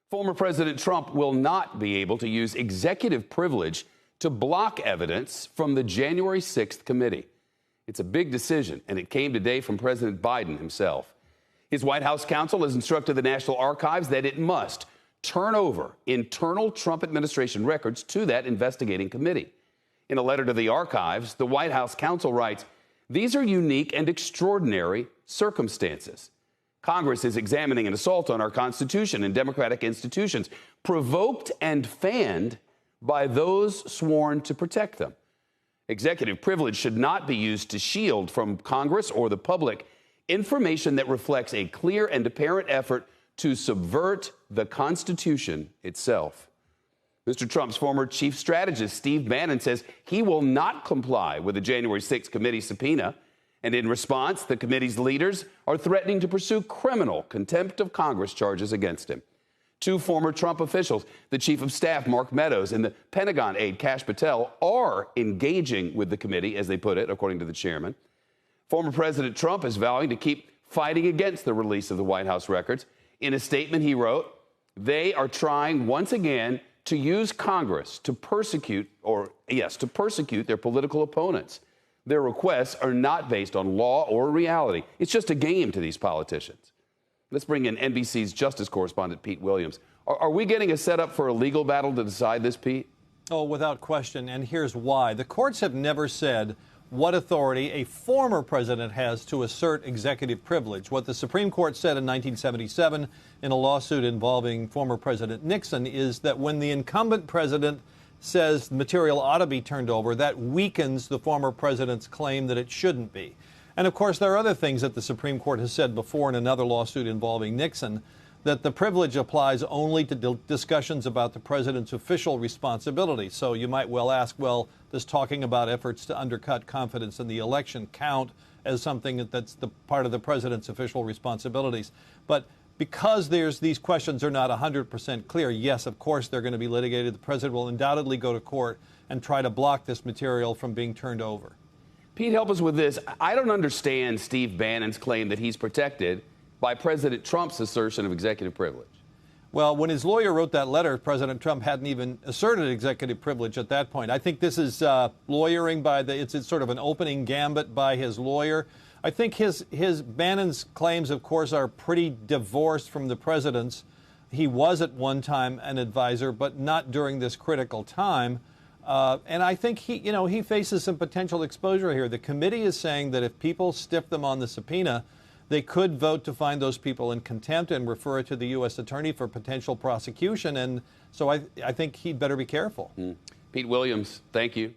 Former President Trump will not be able to use executive privilege to block evidence from the January 6th committee. It's a big decision, and it came today from President Biden himself. His White House counsel has instructed the National Archives that it must turn over internal Trump administration records to that investigating committee. In a letter to the archives, the White House counsel writes, "These are unique and extraordinary circumstances. Congress is examining an assault on our Constitution and democratic institutions, provoked and fanned by those sworn to protect them. Executive privilege should not be used to shield from Congress or the public information that reflects a clear and apparent effort to subvert the Constitution itself." Mr. Trump's former chief strategist, Steve Bannon, says he will not comply with the January 6th committee subpoena. And in response, the committee's leaders are threatening to pursue criminal contempt of Congress charges against him. Two former Trump officials, the chief of staff, Mark Meadows, and the Pentagon aide, Kash Patel, are engaging with the committee, as they put it, according to the chairman. Former President Trump is vowing to keep fighting against the release of the White House records. In a statement he wrote, "They are trying once again to use Congress to persecute their political opponents. Their requests are not based on law or reality. It's just a game to these politicians." Let's bring in NBC's justice correspondent, Pete Williams. Are we getting a setup for a legal battle to decide this, Pete? Oh, without question, and here's why. The courts have never said what authority a former president has to assert executive privilege. What the Supreme Court said in 1977 in a lawsuit involving former President Nixon is that when the incumbent president says material ought to be turned over, that weakens the former president's claim that it shouldn't be. And of course, there are other things that the Supreme Court has said before in another lawsuit involving Nixon, that the privilege applies only to discussions about the president's official responsibility. So you might well ask, well, does talking about efforts to undercut confidence in the election count as something that's the part of the president's official responsibilities? But because these questions are not 100% clear, yes, of course, they're going to be litigated. The president will undoubtedly go to court and try to block this material from being turned over. Pete, help us with this. I don't understand Steve Bannon's claim that he's protected by President Trump's assertion of executive privilege. Well, when his lawyer wrote that letter, President Trump hadn't even asserted executive privilege at that point. I think this is lawyering it's sort of an opening gambit by his lawyer. I think his Bannon's claims, of course, are pretty divorced from the president's. He was at one time an advisor, but not during this critical time. And I think he faces some potential exposure here. The committee is saying that if people stiff them on the subpoena, they could vote to find those people in contempt and refer it to the U.S. attorney for potential prosecution. And so I think he'd better be careful. Pete Williams, thank you.